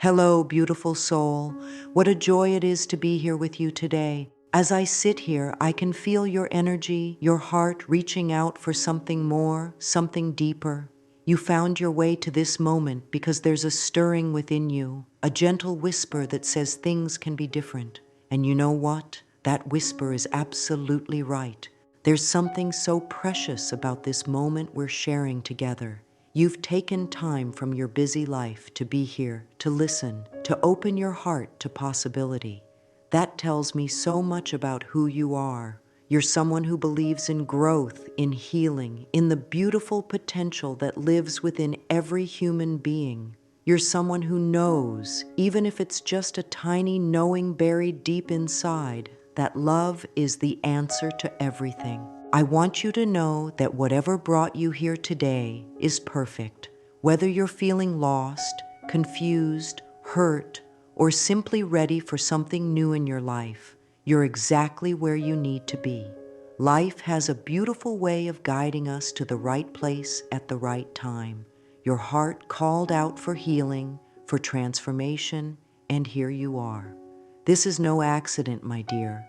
Hello, beautiful soul. What a joy it is to be here with you today. As I sit here, I can feel your energy, your heart reaching out for something more, something deeper. You found your way to this moment because there's a stirring within you, a gentle whisper that says things can be different. And you know what? That whisper is absolutely right. There's something so precious about this moment we're sharing together. You've taken time from your busy life to be here, to listen, to open your heart to possibility. That tells me so much about who you are. You're someone who believes in growth, in healing, in the beautiful potential that lives within every human being. You're someone who knows, even if it's just a tiny knowing buried deep inside, that love is the answer to everything. I want you to know that whatever brought you here today is perfect. Whether you're feeling lost, confused, hurt, or simply ready for something new in your life, you're exactly where you need to be. Life has a beautiful way of guiding us to the right place at the right time. Your heart called out for healing, for transformation, and here you are. This is no accident, my dear.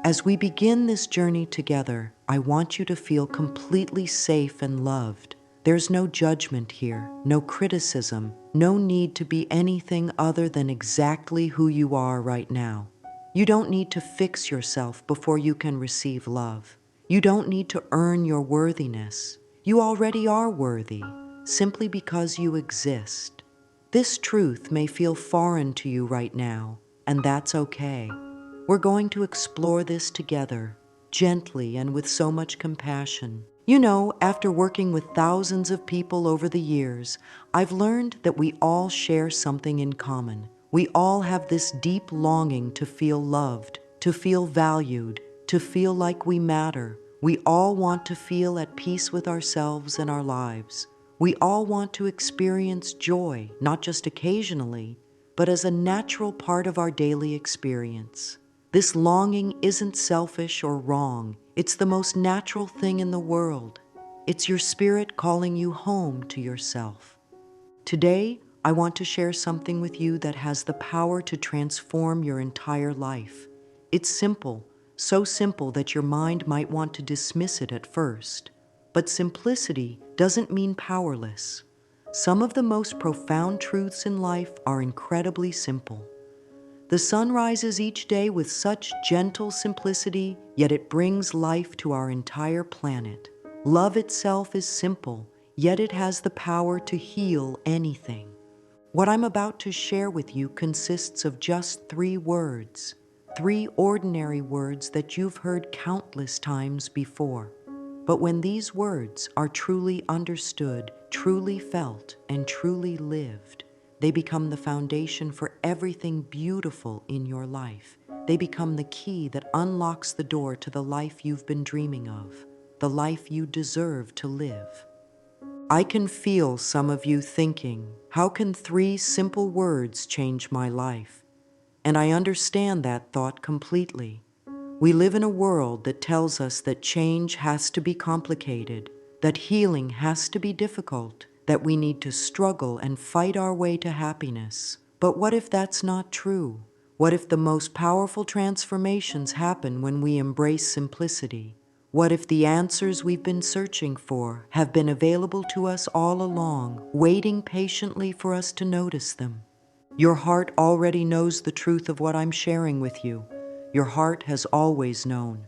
As we begin this journey together, I want you to feel completely safe and loved. There's no judgment here, no criticism, no need to be anything other than exactly who you are right now. You don't need to fix yourself before you can receive love. You don't need to earn your worthiness. You already are worthy, simply because you exist. This truth may feel foreign to you right now, and that's okay. We're going to explore this together, gently and with so much compassion. You know, after working with thousands of people over the years, I've learned that we all share something in common. We all have this deep longing to feel loved, to feel valued, to feel like we matter. We all want to feel at peace with ourselves and our lives. We all want to experience joy, not just occasionally, but as a natural part of our daily experience. This longing isn't selfish or wrong. It's the most natural thing in the world. It's your spirit calling you home to yourself. Today, I want to share something with you that has the power to transform your entire life. It's simple, so simple that your mind might want to dismiss it at first. But simplicity doesn't mean powerless. Some of the most profound truths in life are incredibly simple. The sun rises each day with such gentle simplicity, yet it brings life to our entire planet. Love itself is simple, yet it has the power to heal anything. What I'm about to share with you consists of just 3 words, 3 ordinary words that you've heard countless times before. But when these words are truly understood, truly felt, and truly lived, they become the foundation for everything beautiful in your life. They become the key that unlocks the door to the life you've been dreaming of, the life you deserve to live. I can feel some of you thinking, how can 3 simple words change my life? And I understand that thought completely. We live in a world that tells us that change has to be complicated, that healing has to be difficult, that we need to struggle and fight our way to happiness. But what if that's not true? What if the most powerful transformations happen when we embrace simplicity? What if the answers we've been searching for have been available to us all along, waiting patiently for us to notice them? Your heart already knows the truth of what I'm sharing with you. Your heart has always known.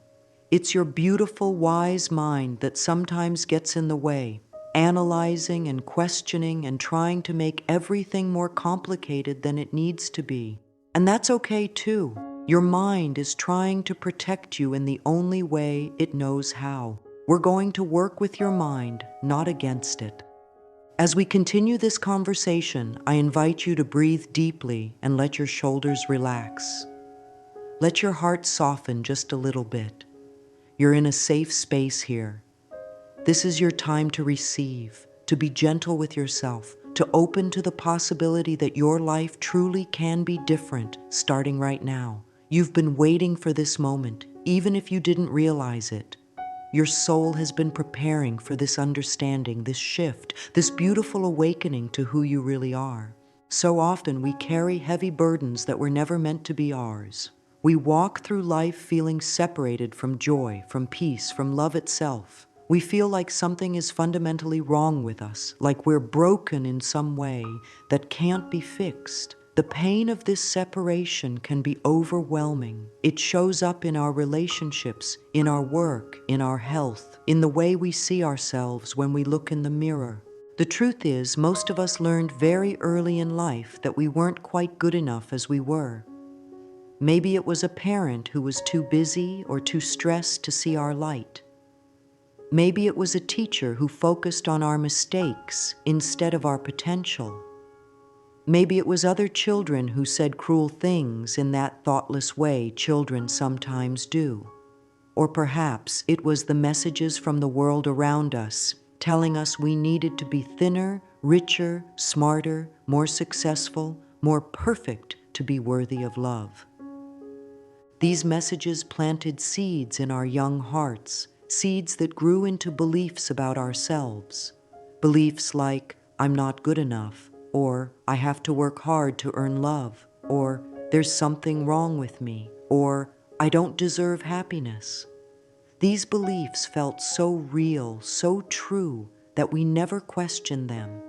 It's your beautiful, wise mind that sometimes gets in the way, analyzing and questioning and trying to make everything more complicated than it needs to be. And that's okay too. Your mind is trying to protect you in the only way it knows how. We're going to work with your mind, not against it. As we continue this conversation, I invite you to breathe deeply and let your shoulders relax. Let your heart soften just a little bit. You're in a safe space here. This is your time to receive, to be gentle with yourself, to open to the possibility that your life truly can be different starting right now. You've been waiting for this moment, even if you didn't realize it. Your soul has been preparing for this understanding, this shift, this beautiful awakening to who you really are. So often we carry heavy burdens that were never meant to be ours. We walk through life feeling separated from joy, from peace, from love itself. We feel like something is fundamentally wrong with us, like we're broken in some way that can't be fixed. The pain of this separation can be overwhelming. It shows up in our relationships, in our work, in our health, in the way we see ourselves when we look in the mirror. The truth is, most of us learned very early in life that we weren't quite good enough as we were. Maybe it was a parent who was too busy or too stressed to see our light. Maybe it was a teacher who focused on our mistakes instead of our potential. Maybe it was other children who said cruel things in that thoughtless way children sometimes do. Or perhaps it was the messages from the world around us telling us we needed to be thinner, richer, smarter, more successful, more perfect to be worthy of love. These messages planted seeds in our young hearts, seeds that grew into beliefs about ourselves. Beliefs like, I'm not good enough, or I have to work hard to earn love, or there's something wrong with me, or I don't deserve happiness. These beliefs felt so real, so true, that we never questioned them.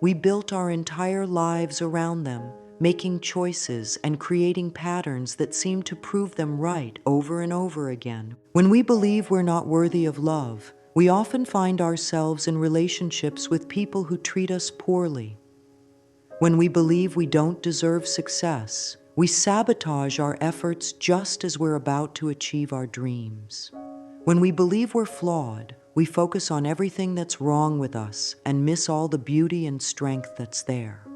We built our entire lives around them, making choices and creating patterns that seem to prove them right over and over again. When we believe we're not worthy of love, we often find ourselves in relationships with people who treat us poorly. When we believe we don't deserve success, we sabotage our efforts just as we're about to achieve our dreams. When we believe we're flawed, we focus on everything that's wrong with us and miss all the beauty and strength that's there.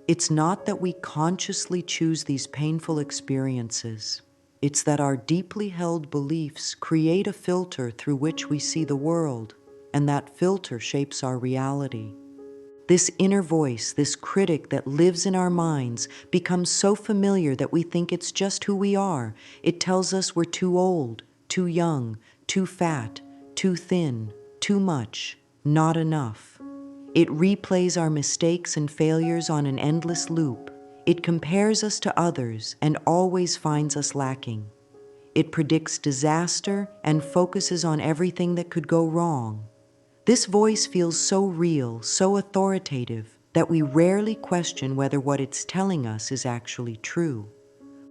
It's not that we consciously choose these painful experiences. It's that our deeply held beliefs create a filter through which we see the world, and that filter shapes our reality. This inner voice, this critic that lives in our minds, becomes so familiar that we think it's just who we are. It tells us we're too old, too young, too fat, too thin, too much, not enough. It replays our mistakes and failures on an endless loop. It compares us to others and always finds us lacking. It predicts disaster and focuses on everything that could go wrong. This voice feels so real, so authoritative, that we rarely question whether what it's telling us is actually true.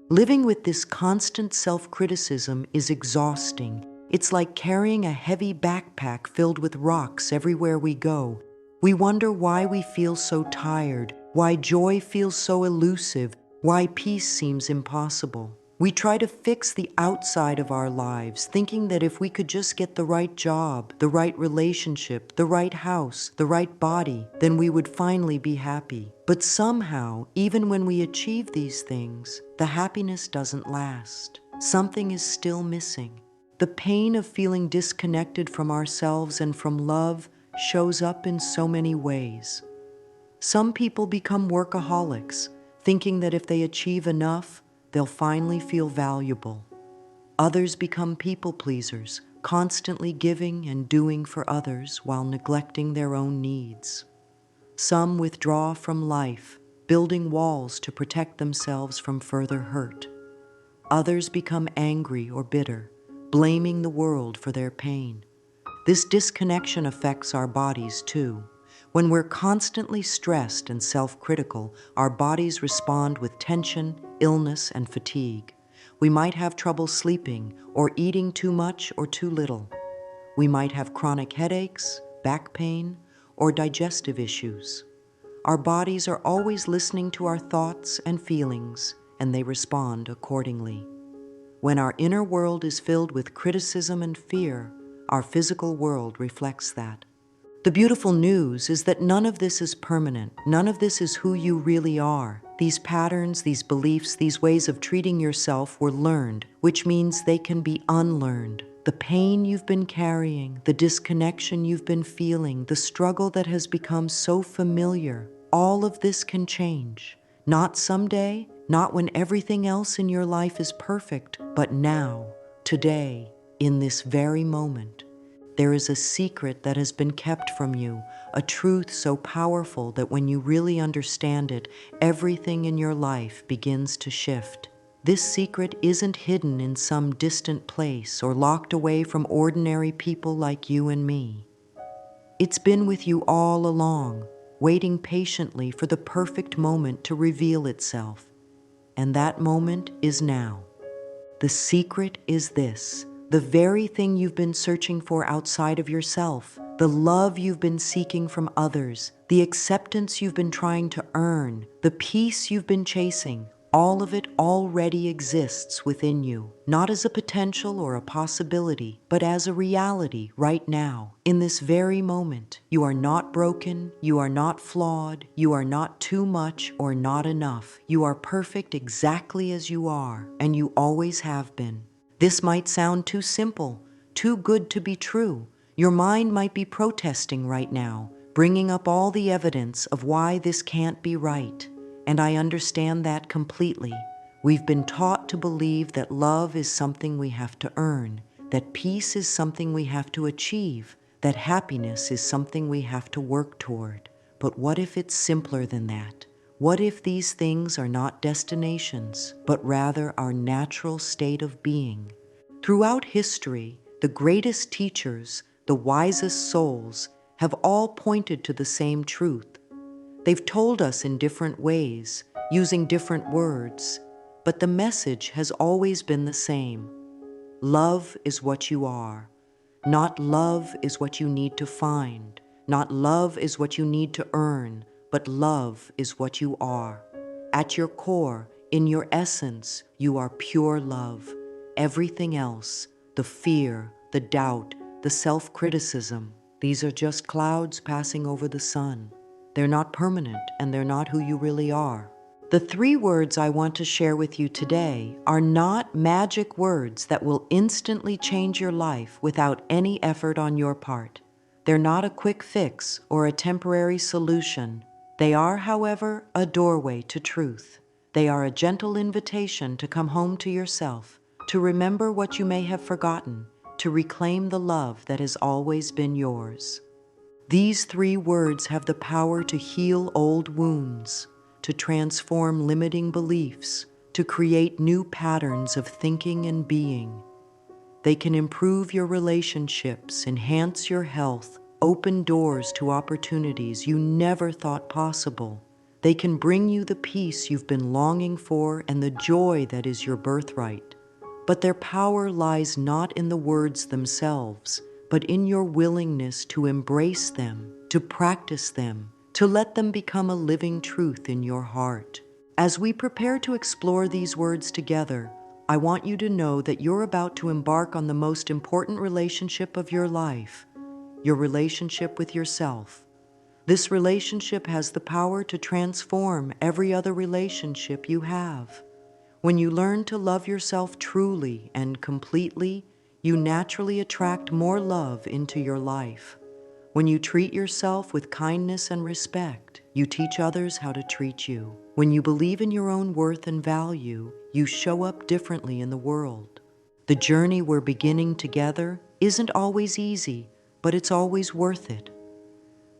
Living with this constant self-criticism is exhausting. It's like carrying a heavy backpack filled with rocks everywhere we go. We wonder why we feel so tired, why joy feels so elusive, why peace seems impossible. We try to fix the outside of our lives, thinking that if we could just get the right job, the right relationship, the right house, the right body, then we would finally be happy. But somehow, even when we achieve these things, the happiness doesn't last. Something is still missing. The pain of feeling disconnected from ourselves and from love shows up in so many ways. Some people become workaholics, thinking that if they achieve enough, they'll finally feel valuable. Others become people pleasers, constantly giving and doing for others while neglecting their own needs. Some withdraw from life, building walls to protect themselves from further hurt. Others become angry or bitter, blaming the world for their pain. This disconnection affects our bodies too. When we're constantly stressed and self-critical, our bodies respond with tension, illness, and fatigue. We might have trouble sleeping or eating too much or too little. We might have chronic headaches, back pain, or digestive issues. Our bodies are always listening to our thoughts and feelings, and they respond accordingly. When our inner world is filled with criticism and fear, our physical world reflects that. The beautiful news is that none of this is permanent. None of this is who you really are. These patterns, these beliefs, these ways of treating yourself were learned, which means they can be unlearned. The pain you've been carrying, the disconnection you've been feeling, the struggle that has become so familiar, all of this can change. Not someday, not when everything else in your life is perfect, but now, today, in this very moment. There is a secret that has been kept from you, a truth so powerful that when you really understand it, everything in your life begins to shift. This secret isn't hidden in some distant place or locked away from ordinary people like you and me. It's been with you all along, waiting patiently for the perfect moment to reveal itself. And that moment is now. The secret is this: the very thing you've been searching for outside of yourself, the love you've been seeking from others, the acceptance you've been trying to earn, the peace you've been chasing, all of it already exists within you, not as a potential or a possibility, but as a reality right now, in this very moment. You are not broken, you are not flawed, you are not too much or not enough. You are perfect exactly as you are, and you always have been. This might sound too simple, too good to be true. Your mind might be protesting right now, bringing up all the evidence of why this can't be right. And I understand that completely. We've been taught to believe that love is something we have to earn, that peace is something we have to achieve, that happiness is something we have to work toward. But what if it's simpler than that? What if these things are not destinations, but rather our natural state of being? Throughout history, the greatest teachers, the wisest souls, have all pointed to the same truth. They've told us in different ways, using different words, but the message has always been the same. Love is what you are. Not love is what you need to find. Not love is what you need to earn, but love is what you are. At your core, in your essence, you are pure love. Everything else, the fear, the doubt, the self-criticism, these are just clouds passing over the sun. They're not permanent, and they're not who you really are. The 3 words I want to share with you today are not magic words that will instantly change your life without any effort on your part. They're not a quick fix or a temporary solution. They are, however, a doorway to truth. They are a gentle invitation to come home to yourself, to remember what you may have forgotten, to reclaim the love that has always been yours. These 3 words have the power to heal old wounds, to transform limiting beliefs, to create new patterns of thinking and being. They can improve your relationships, enhance your health, open doors to opportunities you never thought possible. They can bring you the peace you've been longing for and the joy that is your birthright. But their power lies not in the words themselves, but in your willingness to embrace them, to practice them, to let them become a living truth in your heart. As we prepare to explore these words together, I want you to know that you're about to embark on the most important relationship of your life, your relationship with yourself. This relationship has the power to transform every other relationship you have. When you learn to love yourself truly and completely, you naturally attract more love into your life. When you treat yourself with kindness and respect, you teach others how to treat you. When you believe in your own worth and value, you show up differently in the world. The journey we're beginning together isn't always easy, but it's always worth it.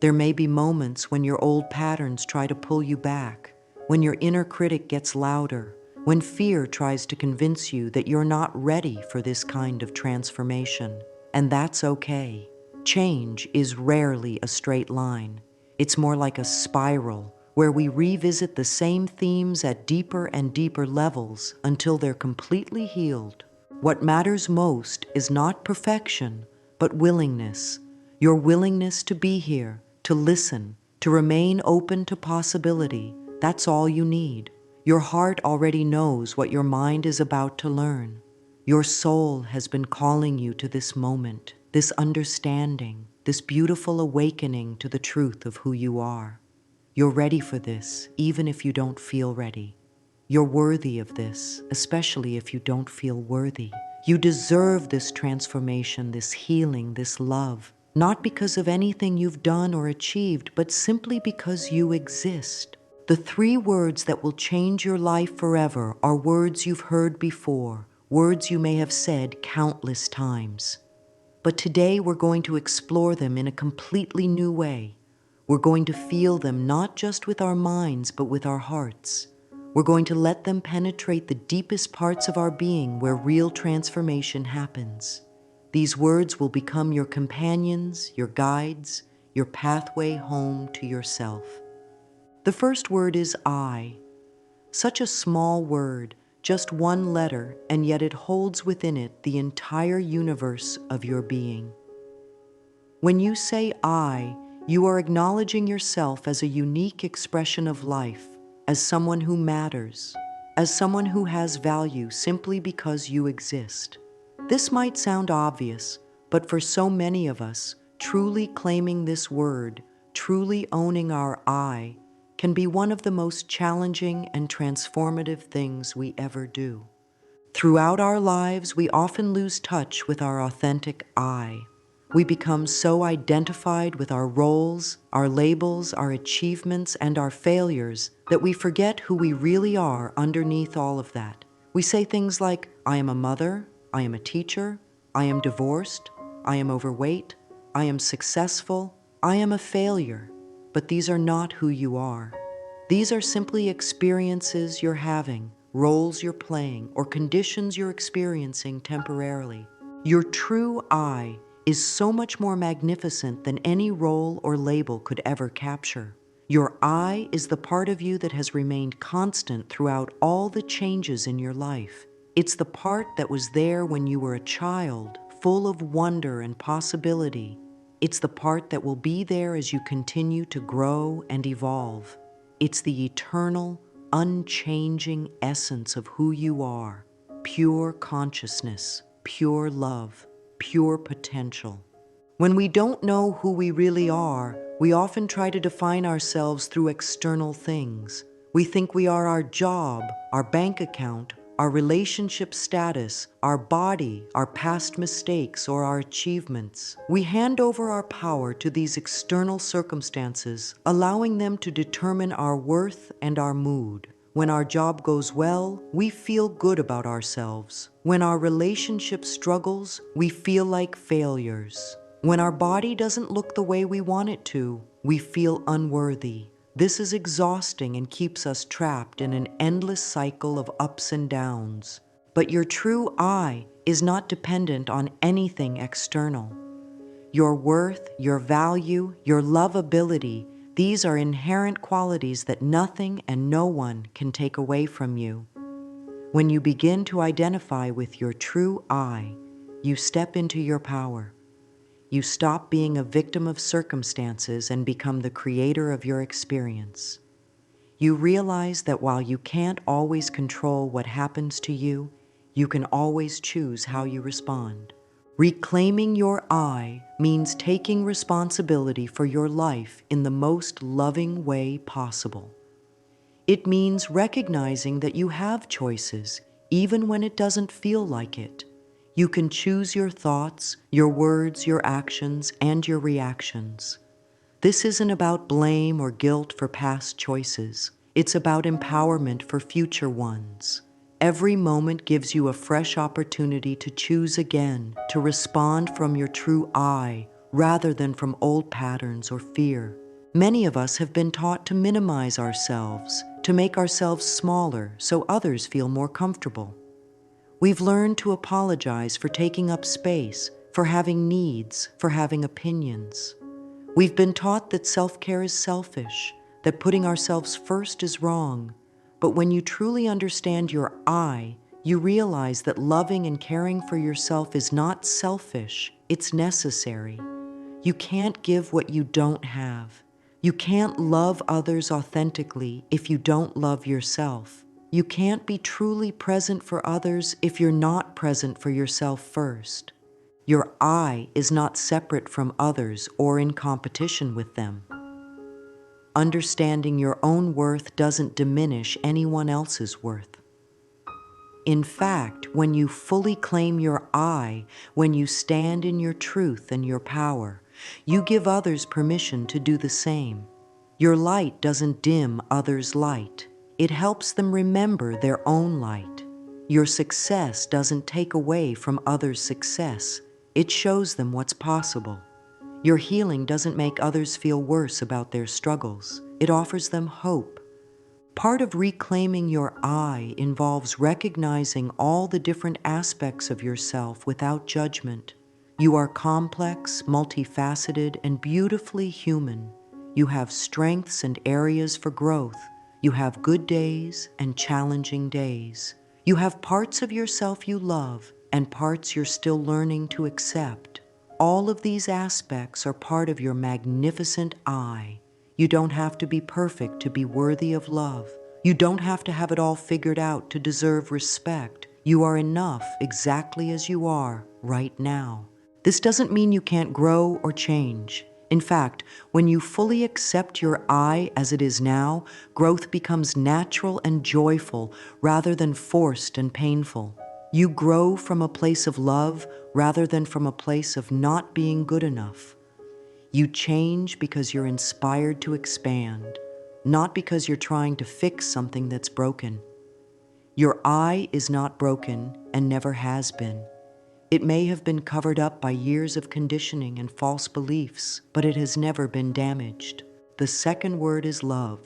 There may be moments when your old patterns try to pull you back, when your inner critic gets louder, when fear tries to convince you that you're not ready for this kind of transformation. And that's okay. Change is rarely a straight line. It's more like a spiral where we revisit the same themes at deeper and deeper levels until they're completely healed. What matters most is not perfection, but willingness. Your willingness to be here, to listen, to remain open to possibility. That's all you need. Your heart already knows what your mind is about to learn. Your soul has been calling you to this moment, this understanding, this beautiful awakening to the truth of who you are. You're ready for this, even if you don't feel ready. You're worthy of this, especially if you don't feel worthy. You deserve this transformation, this healing, this love, not because of anything you've done or achieved, but simply because you exist. The 3 words that will change your life forever are words you've heard before, words you may have said countless times. but today we're going to explore them in a completely new way. We're going to feel them not just with our minds, but with our hearts. We're going to let them penetrate the deepest parts of our being where real transformation happens. These words will become your companions, your guides, your pathway home to yourself. The first word is I. Such a small word, just one letter, and yet it holds within it the entire universe of your being. When you say I, you are acknowledging yourself as a unique expression of life, as someone who matters, as someone who has value simply because you exist. This might sound obvious, but for so many of us, truly claiming this word, truly owning our I, can be one of the most challenging and transformative things we ever do. Throughout our lives, we often lose touch with our authentic I. We become so identified with our roles, our labels, our achievements, and our failures that we forget who we really are underneath all of that. We say things like, I am a mother, I am a teacher, I am divorced, I am overweight, I am successful, I am a failure. But these are not who you are. These are simply experiences you're having, roles you're playing, or conditions you're experiencing temporarily. Your true I is so much more magnificent than any role or label could ever capture. Your I is the part of you that has remained constant throughout all the changes in your life. It's the part that was there when you were a child, full of wonder and possibility. It's the part that will be there as you continue to grow and evolve. It's the eternal, unchanging essence of who you are. Pure consciousness, pure love, pure potential. When we don't know who we really are, we often try to define ourselves through external things. We think we are our job, our bank account, our relationship status, our body, our past mistakes, or our achievements. We hand over our power to these external circumstances, allowing them to determine our worth and our mood. When our job goes well, we feel good about ourselves. When our relationship struggles, we feel like failures. When our body doesn't look the way we want it to, we feel unworthy. This is exhausting and keeps us trapped in an endless cycle of ups and downs. But your true I is not dependent on anything external. Your worth, your value, your lovability, these are inherent qualities that nothing and no one can take away from you. When you begin to identify with your true I, you step into your power. You stop being a victim of circumstances and become the creator of your experience. You realize that while you can't always control what happens to you, you can always choose how you respond. Reclaiming your I means taking responsibility for your life in the most loving way possible. It means recognizing that you have choices, even when it doesn't feel like it. You can choose your thoughts, your words, your actions, and your reactions. This isn't about blame or guilt for past choices. It's about empowerment for future ones. Every moment gives you a fresh opportunity to choose again, to respond from your true I, rather than from old patterns or fear. Many of us have been taught to minimize ourselves, to make ourselves smaller so others feel more comfortable. We've learned to apologize for taking up space, for having needs, for having opinions. We've been taught that self-care is selfish, that putting ourselves first is wrong. But when you truly understand your I, you realize that loving and caring for yourself is not selfish, it's necessary. You can't give what you don't have. You can't love others authentically if you don't love yourself. You can't be truly present for others if you're not present for yourself first. Your I is not separate from others or in competition with them. Understanding your own worth doesn't diminish anyone else's worth. In fact, when you fully claim your I, when you stand in your truth and your power, you give others permission to do the same. Your light doesn't dim others' light. It helps them remember their own light. Your success doesn't take away from others' success. It shows them what's possible. Your healing doesn't make others feel worse about their struggles. It offers them hope. Part of reclaiming your I involves recognizing all the different aspects of yourself without judgment. You are complex, multifaceted, and beautifully human. You have strengths and areas for growth. You have good days and challenging days. You have parts of yourself you love and parts you're still learning to accept. All of these aspects are part of your magnificent I. You don't have to be perfect to be worthy of love. You don't have to have it all figured out to deserve respect. You are enough exactly as you are right now. This doesn't mean you can't grow or change. In fact, when you fully accept your I as it is now, growth becomes natural and joyful rather than forced and painful. You grow from a place of love rather than from a place of not being good enough. You change because you're inspired to expand, not because you're trying to fix something that's broken. Your I is not broken and never has been. It may have been covered up by years of conditioning and false beliefs, but it has never been damaged. The second word is love.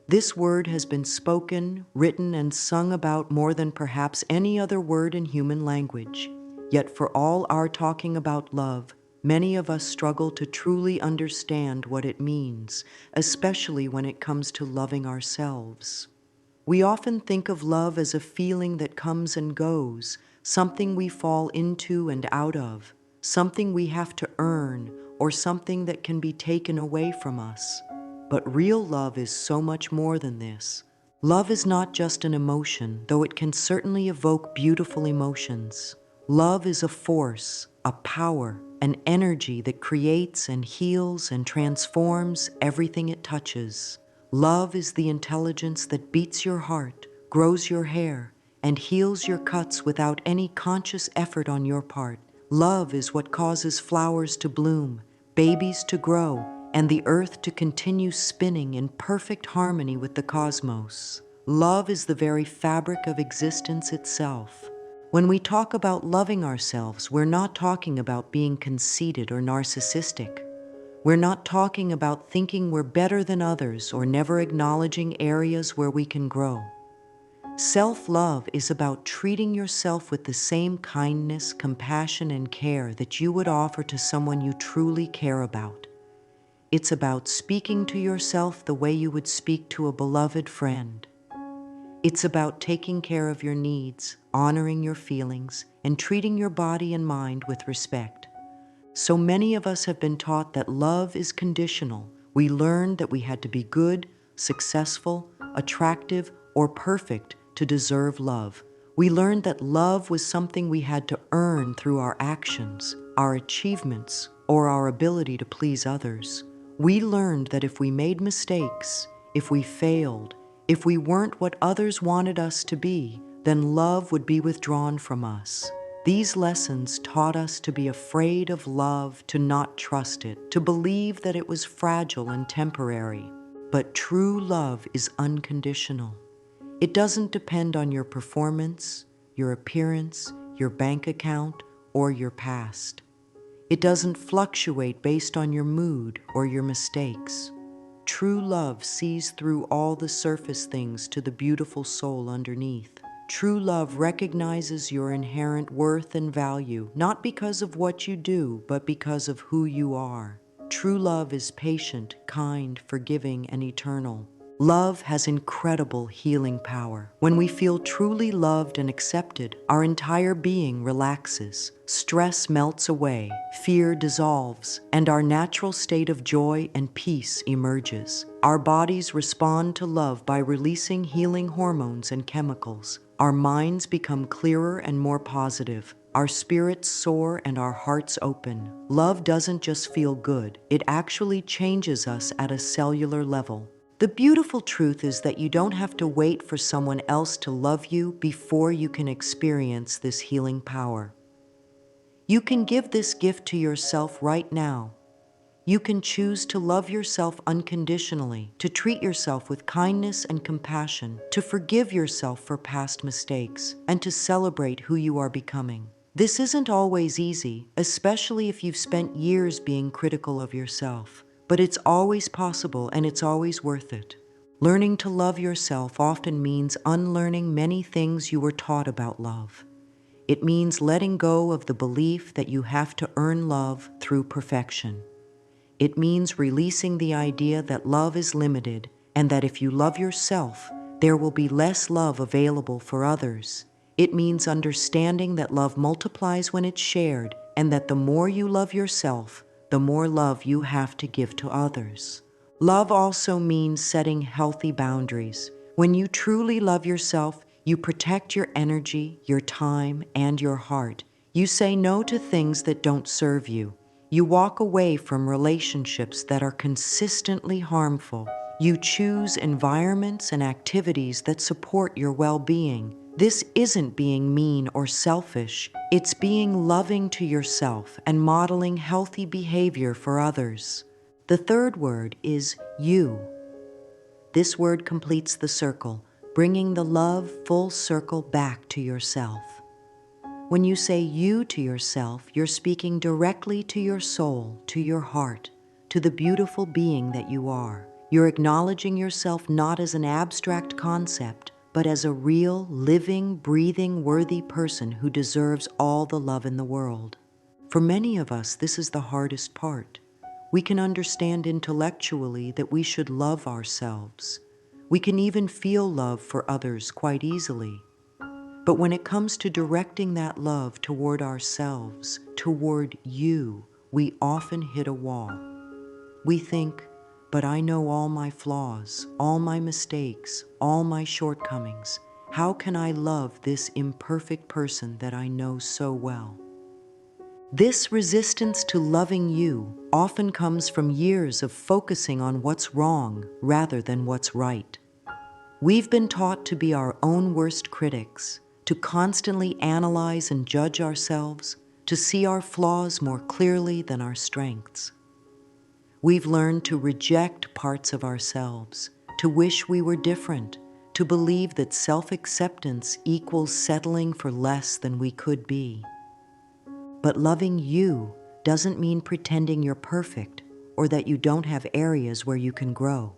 This word has been spoken, written, and sung about more than perhaps any other word in human language. Yet for all our talking about love, many of us struggle to truly understand what it means, especially when it comes to loving ourselves. We often think of love as a feeling that comes and goes, something we fall into and out of, something we have to earn, or something that can be taken away from us. But real love is so much more than this. Love is not just an emotion, though it can certainly evoke beautiful emotions. Love is a force, a power, an energy that creates and heals and transforms everything it touches. Love is the intelligence that beats your heart, grows your hair, and heals your cuts without any conscious effort on your part. Love is what causes flowers to bloom, babies to grow, and the earth to continue spinning in perfect harmony with the cosmos. Love is the very fabric of existence itself. When we talk about loving ourselves, we're not talking about being conceited or narcissistic. We're not talking about thinking we're better than others or never acknowledging areas where we can grow. Self-love is about treating yourself with the same kindness, compassion, and care that you would offer to someone you truly care about. It's about speaking to yourself the way you would speak to a beloved friend. It's about taking care of your needs, honoring your feelings, and treating your body and mind with respect. So many of us have been taught that love is conditional. We learned that we had to be good, successful, attractive, or perfect to deserve love. We learned that love was something we had to earn through our actions, our achievements, or our ability to please others. We learned that if we made mistakes, if we failed, if we weren't what others wanted us to be, then love would be withdrawn from us. These lessons taught us to be afraid of love, to not trust it, to believe that it was fragile and temporary. But true love is unconditional. It doesn't depend on your performance, your appearance, your bank account, or your past. It doesn't fluctuate based on your mood or your mistakes. True love sees through all the surface things to the beautiful soul underneath. True love recognizes your inherent worth and value, not because of what you do, but because of who you are. True love is patient, kind, forgiving, and eternal. Love has incredible healing power. When we feel truly loved and accepted, our entire being relaxes. Stress melts away, fear dissolves, and our natural state of joy and peace emerges. Our bodies respond to love by releasing healing hormones and chemicals. Our minds become clearer and more positive. Our spirits soar and our hearts open. Love doesn't just feel good, it actually changes us at a cellular level. The beautiful truth is that you don't have to wait for someone else to love you before you can experience this healing power. You can give this gift to yourself right now. You can choose to love yourself unconditionally, to treat yourself with kindness and compassion, to forgive yourself for past mistakes, and to celebrate who you are becoming. This isn't always easy, especially if you've spent years being critical of yourself, but it's always possible and it's always worth it. Learning to love yourself often means unlearning many things you were taught about love. It means letting go of the belief that you have to earn love through perfection. It means releasing the idea that love is limited and that if you love yourself, there will be less love available for others. It means understanding that love multiplies when it's shared and that the more you love yourself, the more love you have to give to others. Love also means setting healthy boundaries. When you truly love yourself, you protect your energy, your time, and your heart. You say no to things that don't serve you. You walk away from relationships that are consistently harmful. You choose environments and activities that support your well-being. This isn't being mean or selfish. It's being loving to yourself and modeling healthy behavior for others. The third word is you. This word completes the circle, bringing the love full circle back to yourself. When you say you to yourself, you're speaking directly to your soul, to your heart, to the beautiful being that you are. You're acknowledging yourself not as an abstract concept, but as a real, living, breathing, worthy person who deserves all the love in the world. For many of us, this is the hardest part. We can understand intellectually that we should love ourselves. We can even feel love for others quite easily. But when it comes to directing that love toward ourselves, toward you, we often hit a wall. We think, but I know all my flaws, all my mistakes, all my shortcomings. How can I love this imperfect person that I know so well? This resistance to loving you often comes from years of focusing on what's wrong rather than what's right. We've been taught to be our own worst critics, to constantly analyze and judge ourselves, to see our flaws more clearly than our strengths. We've learned to reject parts of ourselves, to wish we were different, to believe that self-acceptance equals settling for less than we could be. But loving you doesn't mean pretending you're perfect or that you don't have areas where you can grow.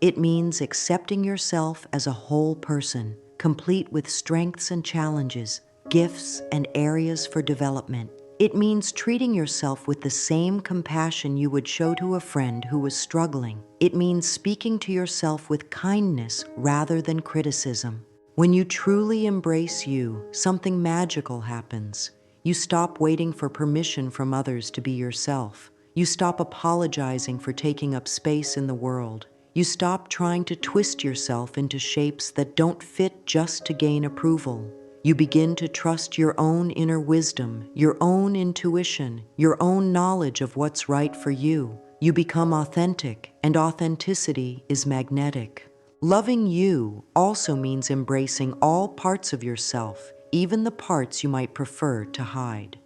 It means accepting yourself as a whole person, complete with strengths and challenges, gifts and areas for development. It means treating yourself with the same compassion you would show to a friend who was struggling. It means speaking to yourself with kindness rather than criticism. When you truly embrace you, something magical happens. You stop waiting for permission from others to be yourself. You stop apologizing for taking up space in the world. You stop trying to twist yourself into shapes that don't fit just to gain approval. You begin to trust your own inner wisdom, your own intuition, your own knowledge of what's right for you. You become authentic, and authenticity is magnetic. Loving you also means embracing all parts of yourself, even the parts you might prefer to hide.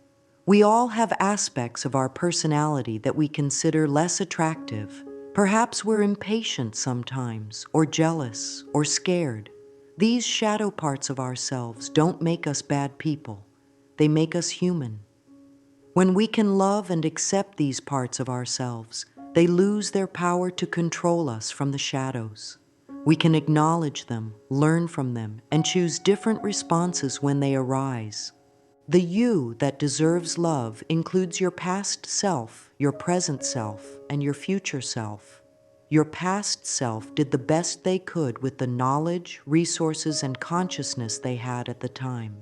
We all have aspects of our personality that we consider less attractive. Perhaps we're impatient sometimes, or jealous, or scared. These shadow parts of ourselves don't make us bad people. They make us human. When we can love and accept these parts of ourselves, they lose their power to control us from the shadows. We can acknowledge them, learn from them, and choose different responses when they arise. The you that deserves love includes your past self, your present self, and your future self. Your past self did the best they could with the knowledge, resources, and consciousness they had at the time.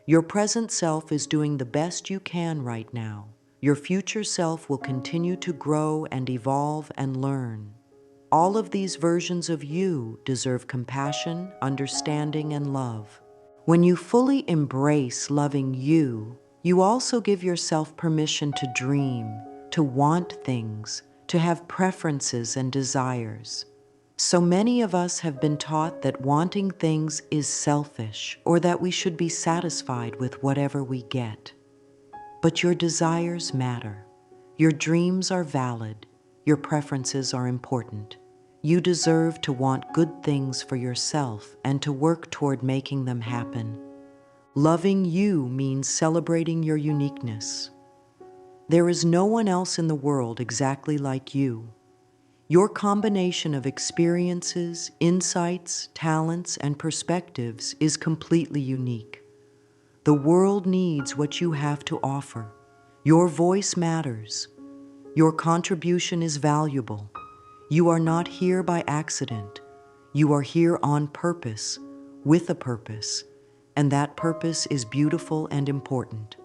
Your present self is doing the best you can right now. Your future self will continue to grow and evolve and learn. All of these versions of you deserve compassion, understanding, and love. When you fully embrace loving you, you also give yourself permission to dream, to want things, to have preferences and desires. So many of us have been taught that wanting things is selfish or that we should be satisfied with whatever we get. But your desires matter. Your dreams are valid. Your preferences are important. You deserve to want good things for yourself and to work toward making them happen. Loving you means celebrating your uniqueness. There is no one else in the world exactly like you. Your combination of experiences, insights, talents, and perspectives is completely unique. The world needs what you have to offer. Your voice matters. Your contribution is valuable. You are not here by accident. You are here on purpose, with a purpose, and that purpose is beautiful and important.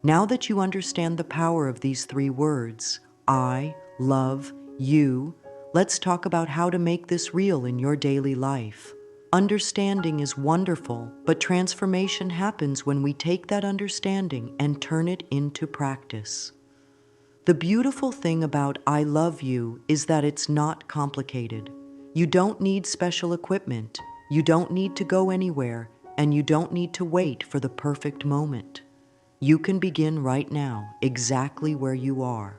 Now that you understand the power of these three words, I love you, let's talk about how to make this real in your daily life. Understanding is wonderful, but transformation happens when we take that understanding and turn it into practice. The beautiful thing about I love you is that it's not complicated. You don't need special equipment, you don't need to go anywhere, and you don't need to wait for the perfect moment. You can begin right now, exactly where you are.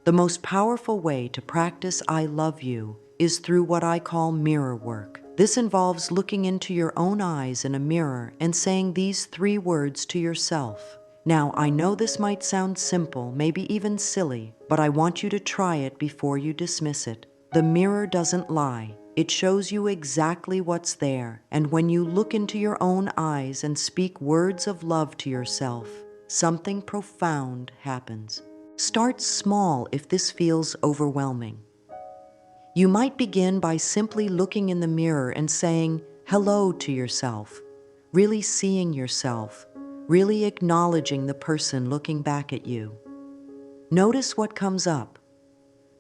The most powerful way to practice I love you is through what I call mirror work. This involves looking into your own eyes in a mirror and saying these three words to yourself. Now, I know this might sound simple, maybe even silly, but I want you to try it before you dismiss it. The mirror doesn't lie. It shows you exactly what's there, and when you look into your own eyes and speak words of love to yourself, something profound happens. Start small if this feels overwhelming. You might begin by simply looking in the mirror and saying hello to yourself, really seeing yourself, really acknowledging the person looking back at you. Notice what comes up.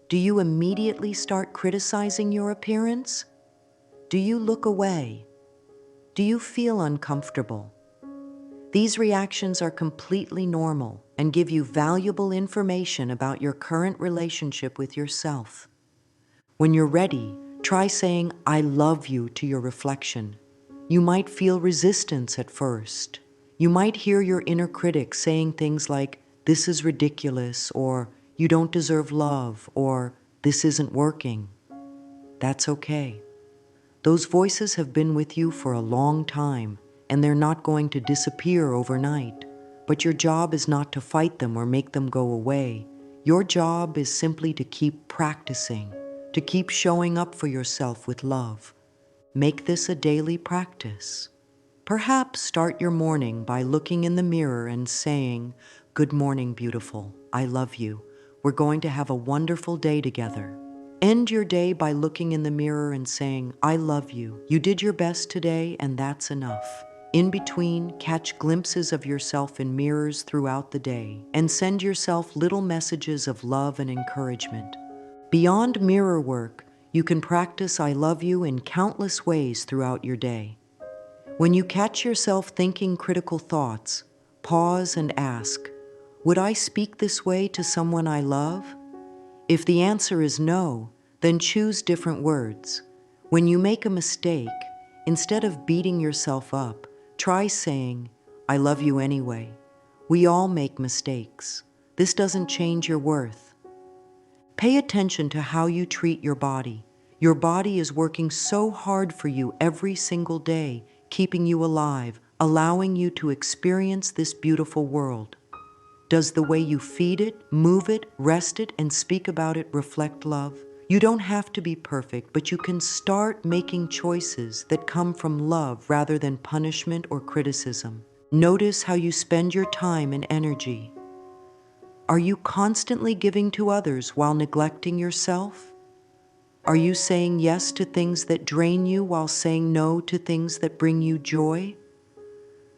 Do you immediately start criticizing your appearance? Do you look away? Do you feel uncomfortable? These reactions are completely normal and give you valuable information about your current relationship with yourself. When you're ready, try saying, I love you to your reflection. You might feel resistance at first. You might hear your inner critic saying things like, this is ridiculous, or you don't deserve love, or this isn't working. That's okay. Those voices have been with you for a long time, and they're not going to disappear overnight. But your job is not to fight them or make them go away. Your job is simply to keep practicing, to keep showing up for yourself with love. Make this a daily practice. Perhaps start your morning by looking in the mirror and saying, good morning, beautiful. I love you. We're going to have a wonderful day together. End your day by looking in the mirror and saying, I love you. You did your best today, and that's enough. In between, catch glimpses of yourself in mirrors throughout the day and send yourself little messages of love and encouragement. Beyond mirror work, you can practice I love you in countless ways throughout your day. When you catch yourself thinking critical thoughts, pause and ask, would I speak this way to someone I love? If the answer is no, then choose different words. When you make a mistake, instead of beating yourself up, try saying, I love you anyway. We all make mistakes. This doesn't change your worth. Pay attention to how you treat your body. Your body is working so hard for you every single day, keeping you alive, allowing you to experience this beautiful world. Does the way you feed it, move it, rest it, and speak about it reflect love? You don't have to be perfect, but you can start making choices that come from love rather than punishment or criticism. Notice how you spend your time and energy. Are you constantly giving to others while neglecting yourself? Are you saying yes to things that drain you while saying no to things that bring you joy?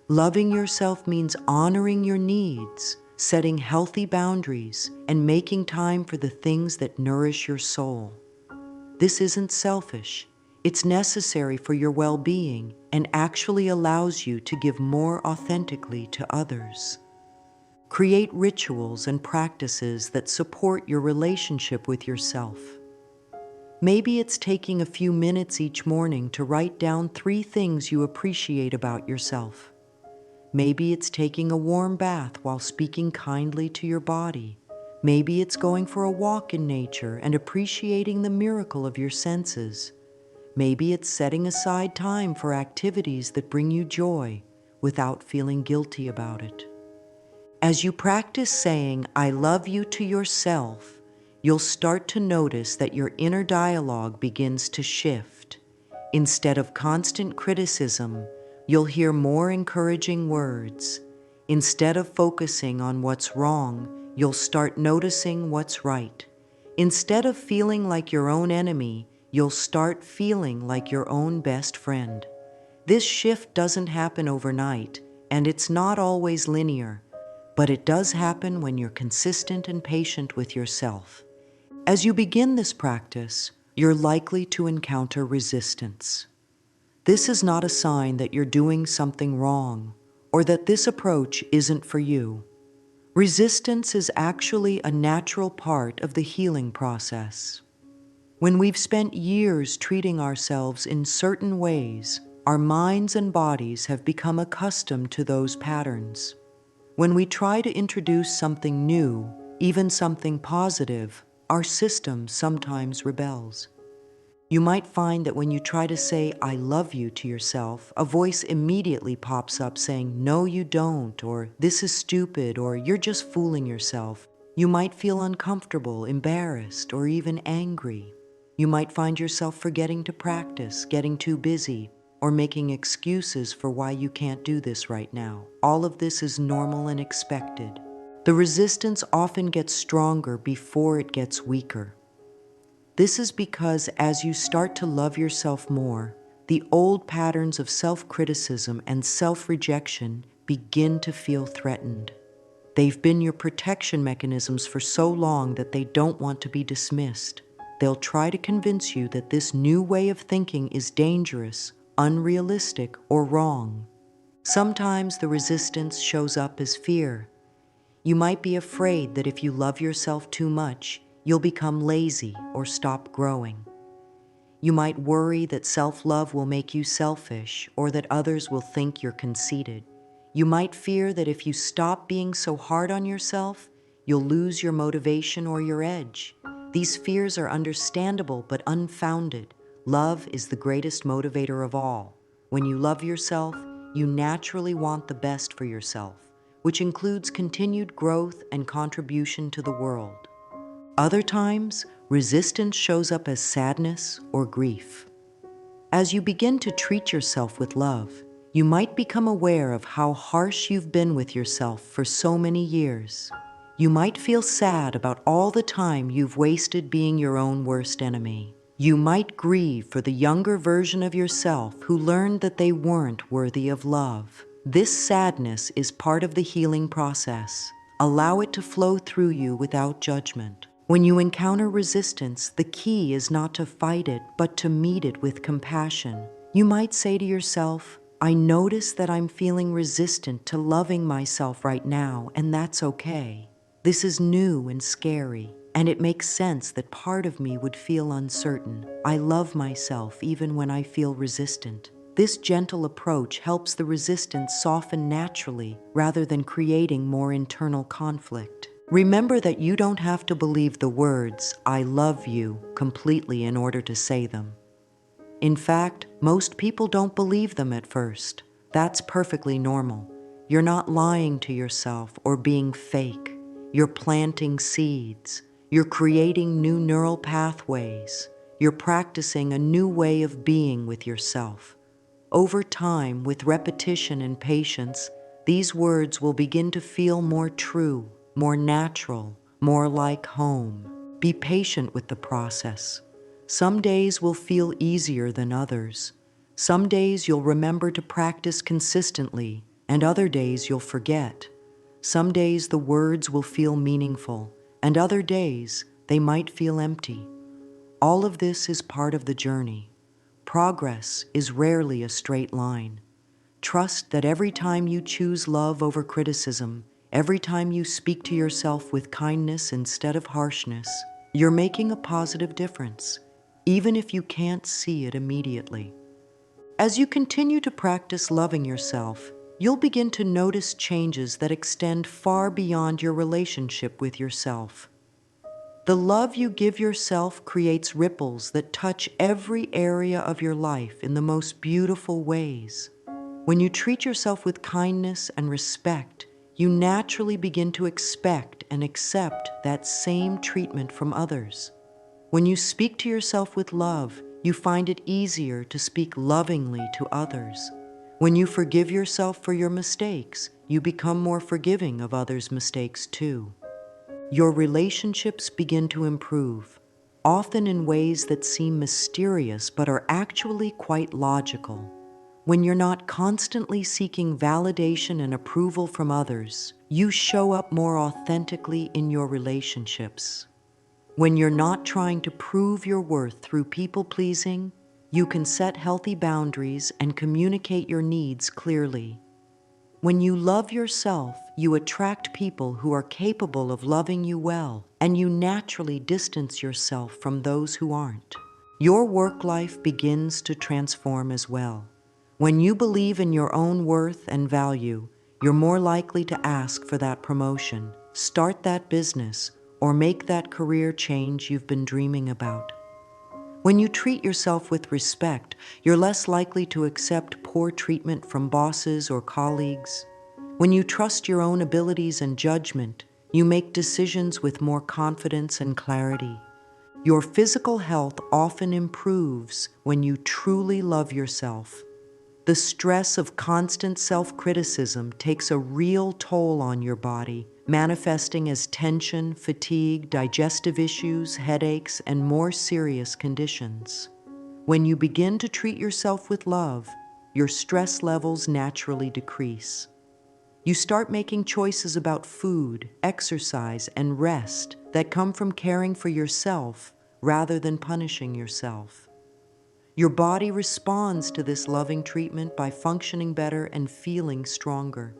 Loving yourself means honoring your needs, setting healthy boundaries, and making time for the things that nourish your soul. This isn't selfish. It's necessary for your well-being and actually allows you to give more authentically to others. Create rituals and practices that support your relationship with yourself. Maybe it's taking a few minutes each morning to write down 3 things you appreciate about yourself. Maybe it's taking a warm bath while speaking kindly to your body. Maybe it's going for a walk in nature and appreciating the miracle of your senses. Maybe it's setting aside time for activities that bring you joy without feeling guilty about it. As you practice saying, "I love you" to yourself, you'll start to notice that your inner dialogue begins to shift. Instead of constant criticism, you'll hear more encouraging words. Instead of focusing on what's wrong, you'll start noticing what's right. Instead of feeling like your own enemy, you'll start feeling like your own best friend. This shift doesn't happen overnight, and it's not always linear, but it does happen when you're consistent and patient with yourself. As you begin this practice, you're likely to encounter resistance. This is not a sign that you're doing something wrong or that this approach isn't for you. Resistance is actually a natural part of the healing process. When we've spent years treating ourselves in certain ways, our minds and bodies have become accustomed to those patterns. When we try to introduce something new, even something positive, our system sometimes rebels. You might find that when you try to say, "I love you" to yourself, a voice immediately pops up saying, "No, you don't," or "This is stupid," or "You're just fooling yourself." You might feel uncomfortable, embarrassed, or even angry. You might find yourself forgetting to practice, getting too busy, or making excuses for why you can't do this right now. All of this is normal and expected. The resistance often gets stronger before it gets weaker. This is because as you start to love yourself more, the old patterns of self-criticism and self-rejection begin to feel threatened. They've been your protection mechanisms for so long that they don't want to be dismissed. They'll try to convince you that this new way of thinking is dangerous, unrealistic, or wrong. Sometimes the resistance shows up as fear. You might be afraid that if you love yourself too much, you'll become lazy or stop growing. You might worry that self-love will make you selfish or that others will think you're conceited. You might fear that if you stop being so hard on yourself, you'll lose your motivation or your edge. These fears are understandable but unfounded. Love is the greatest motivator of all. When you love yourself, you naturally want the best for yourself, which includes continued growth and contribution to the world. Other times, resistance shows up as sadness or grief. As you begin to treat yourself with love, you might become aware of how harsh you've been with yourself for so many years. You might feel sad about all the time you've wasted being your own worst enemy. You might grieve for the younger version of yourself who learned that they weren't worthy of love. This sadness is part of the healing process. Allow it to flow through you without judgment. When you encounter resistance, the key is not to fight it, but to meet it with compassion. You might say to yourself, "I notice that I'm feeling resistant to loving myself right now, and that's okay. This is new and scary, and it makes sense that part of me would feel uncertain. I love myself even when I feel resistant." This gentle approach helps the resistance soften naturally rather than creating more internal conflict. Remember that you don't have to believe the words, "I love you," completely in order to say them. In fact, most people don't believe them at first. That's perfectly normal. You're not lying to yourself or being fake. You're planting seeds. You're creating new neural pathways. You're practicing a new way of being with yourself. Over time, with repetition and patience, these words will begin to feel more true, more natural, more like home. Be patient with the process. Some days will feel easier than others. Some days you'll remember to practice consistently, and other days you'll forget. Some days the words will feel meaningful, and other days they might feel empty. All of this is part of the journey. Progress is rarely a straight line. Trust that every time you choose love over criticism, every time you speak to yourself with kindness instead of harshness, you're making a positive difference, even if you can't see it immediately. As you continue to practice loving yourself, you'll begin to notice changes that extend far beyond your relationship with yourself. The love you give yourself creates ripples that touch every area of your life in the most beautiful ways. When you treat yourself with kindness and respect, you naturally begin to expect and accept that same treatment from others. When you speak to yourself with love, you find it easier to speak lovingly to others. When you forgive yourself for your mistakes, you become more forgiving of others' mistakes too. Your relationships begin to improve, often in ways that seem mysterious but are actually quite logical. When you're not constantly seeking validation and approval from others, you show up more authentically in your relationships. When you're not trying to prove your worth through people-pleasing, you can set healthy boundaries and communicate your needs clearly. When you love yourself, you attract people who are capable of loving you well, and you naturally distance yourself from those who aren't. Your work life begins to transform as well. When you believe in your own worth and value, you're more likely to ask for that promotion, start that business, or make that career change you've been dreaming about. When you treat yourself with respect, you're less likely to accept poor treatment from bosses or colleagues. When you trust your own abilities and judgment, you make decisions with more confidence and clarity. Your physical health often improves when you truly love yourself. The stress of constant self-criticism takes a real toll on your body, manifesting as tension, fatigue, digestive issues, headaches, and more serious conditions. When you begin to treat yourself with love, your stress levels naturally decrease. You start making choices about food, exercise, and rest that come from caring for yourself rather than punishing yourself. Your body responds to this loving treatment by functioning better and feeling stronger.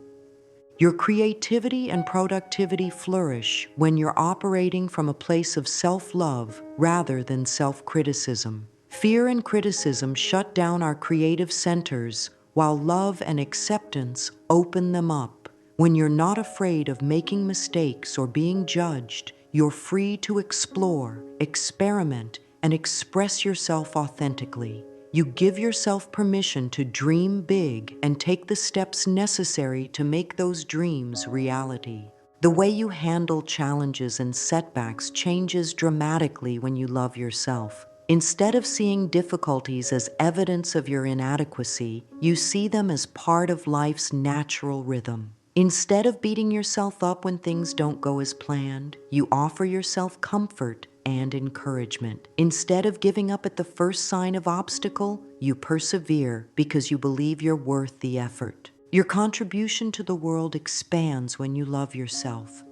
Your creativity and productivity flourish when you're operating from a place of self-love rather than self-criticism. Fear and criticism shut down our creative centers, while love and acceptance open them up. When you're not afraid of making mistakes or being judged, you're free to explore, experiment, and express yourself authentically. You give yourself permission to dream big and take the steps necessary to make those dreams reality. The way you handle challenges and setbacks changes dramatically when you love yourself. Instead of seeing difficulties as evidence of your inadequacy, you see them as part of life's natural rhythm. Instead of beating yourself up when things don't go as planned, you offer yourself comfort and encouragement. Instead of giving up at the first sign of obstacle, you persevere because you believe you're worth the effort. Your contribution to the world expands when you love yourself.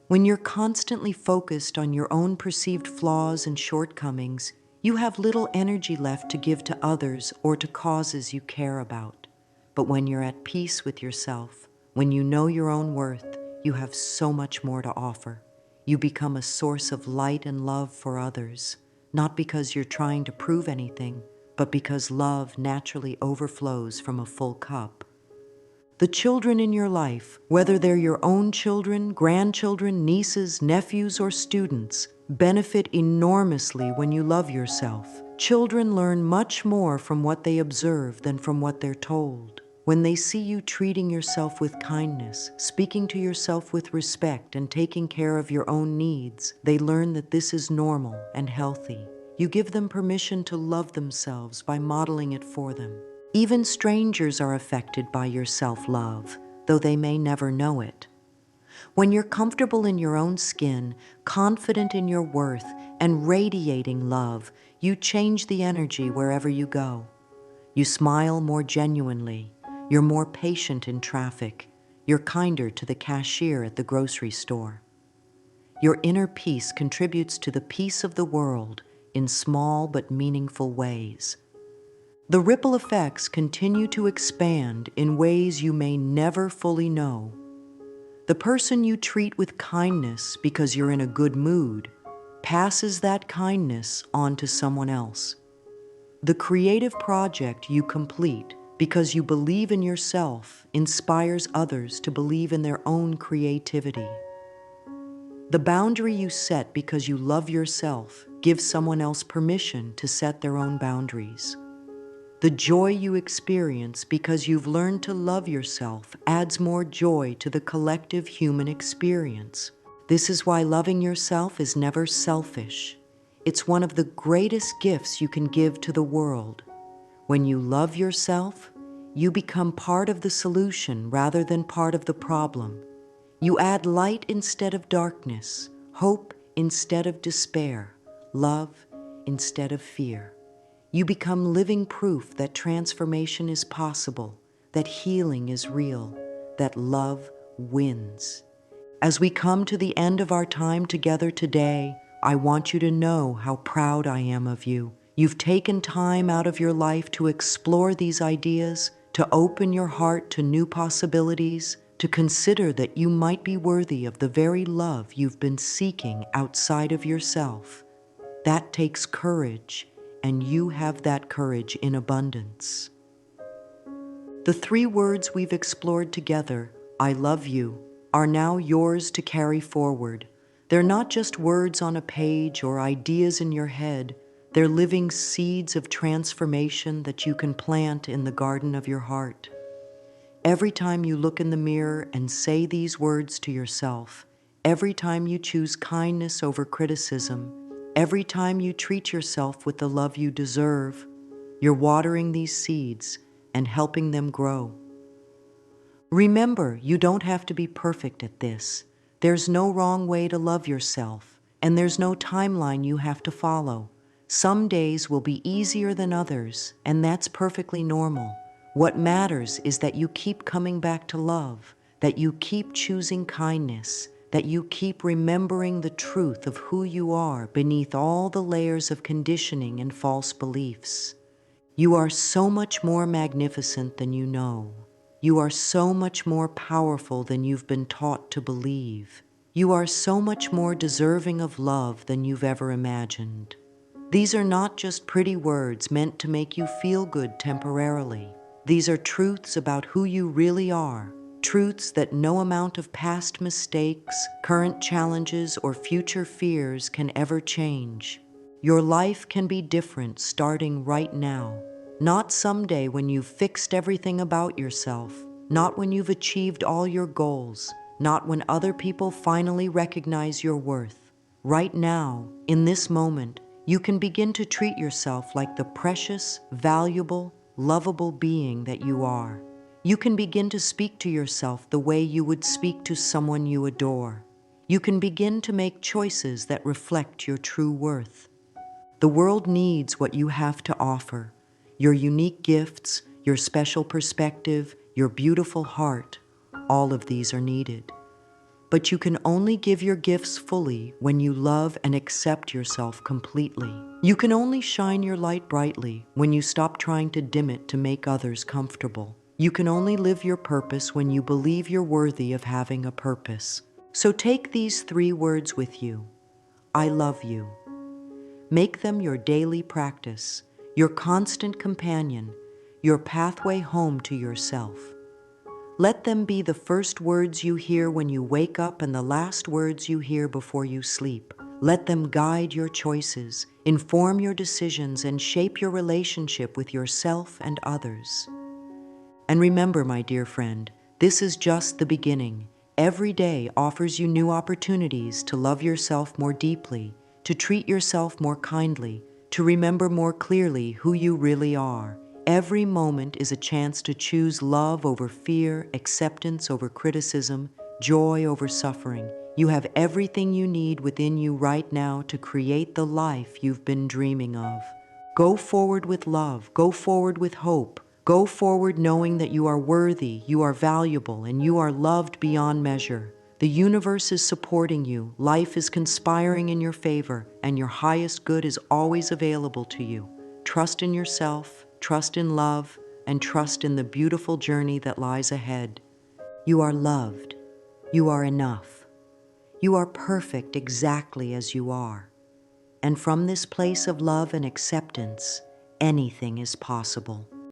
When you're constantly focused on your own perceived flaws and shortcomings, you have little energy left to give to others or to causes you care about. But when you're at peace with yourself, when you know your own worth, you have so much more to offer. You become a source of light and love for others, not because you're trying to prove anything, but because love naturally overflows from a full cup. The children in your life, whether they're your own children, grandchildren, nieces, nephews, or students, benefit enormously when you love yourself. Children learn much more from what they observe than from what they're told. When they see you treating yourself with kindness, speaking to yourself with respect, and taking care of your own needs, they learn that this is normal and healthy. You give them permission to love themselves by modeling it for them. Even strangers are affected by your self-love, though they may never know it. When you're comfortable in your own skin, confident in your worth, and radiating love, you change the energy wherever you go. You smile more genuinely. You're more patient in traffic. You're kinder to the cashier at the grocery store. Your inner peace contributes to the peace of the world in small but meaningful ways. The ripple effects continue to expand in ways you may never fully know. The person you treat with kindness because you're in a good mood passes that kindness on to someone else. The creative project you complete because you believe in yourself inspires others to believe in their own creativity. The boundary you set because you love yourself gives someone else permission to set their own boundaries. The joy you experience because you've learned to love yourself adds more joy to the collective human experience. This is why loving yourself is never selfish. It's one of the greatest gifts you can give to the world. When you love yourself, you become part of the solution rather than part of the problem. You add light instead of darkness, hope instead of despair, love instead of fear. You become living proof that transformation is possible, that healing is real, that love wins. As we come to the end of our time together today, I want you to know how proud I am of you. You've taken time out of your life to explore these ideas, to open your heart to new possibilities, to consider that you might be worthy of the very love you've been seeking outside of yourself. That takes courage, and you have that courage in abundance. The 3 words we've explored together, I love you, are now yours to carry forward. They're not just words on a page or ideas in your head. They're living seeds of transformation that you can plant in the garden of your heart. Every time you look in the mirror and say these words to yourself, every time you choose kindness over criticism, every time you treat yourself with the love you deserve, you're watering these seeds and helping them grow. Remember, you don't have to be perfect at this. There's no wrong way to love yourself, and there's no timeline you have to follow. Some days will be easier than others, and that's perfectly normal. What matters is that you keep coming back to love, that you keep choosing kindness, that you keep remembering the truth of who you are beneath all the layers of conditioning and false beliefs. You are so much more magnificent than you know. You are so much more powerful than you've been taught to believe. You are so much more deserving of love than you've ever imagined. These are not just pretty words meant to make you feel good temporarily. These are truths about who you really are, truths that no amount of past mistakes, current challenges, or future fears can ever change. Your life can be different starting right now. Not someday when you've fixed everything about yourself, not when you've achieved all your goals, not when other people finally recognize your worth. Right now, in this moment, you can begin to treat yourself like the precious, valuable, lovable being that you are. You can begin to speak to yourself the way you would speak to someone you adore. You can begin to make choices that reflect your true worth. The world needs what you have to offer. Your unique gifts, your special perspective, your beautiful heart, all of these are needed. But you can only give your gifts fully when you love and accept yourself completely. You can only shine your light brightly when you stop trying to dim it to make others comfortable. You can only live your purpose when you believe you're worthy of having a purpose. So take these 3 words with you. I love you. Make them your daily practice, your constant companion, your pathway home to yourself. Let them be the first words you hear when you wake up and the last words you hear before you sleep. Let them guide your choices, inform your decisions, and shape your relationship with yourself and others. And remember, my dear friend, this is just the beginning. Every day offers you new opportunities to love yourself more deeply, to treat yourself more kindly, to remember more clearly who you really are. Every moment is a chance to choose love over fear, acceptance over criticism, joy over suffering. You have everything you need within you right now to create the life you've been dreaming of. Go forward with love. Go forward with hope. Go forward knowing that you are worthy, you are valuable, and you are loved beyond measure. The universe is supporting you, life is conspiring in your favor, and your highest good is always available to you. Trust in yourself, trust in love, and trust in the beautiful journey that lies ahead. You are loved. You are enough. You are perfect exactly as you are. And from this place of love and acceptance, anything is possible.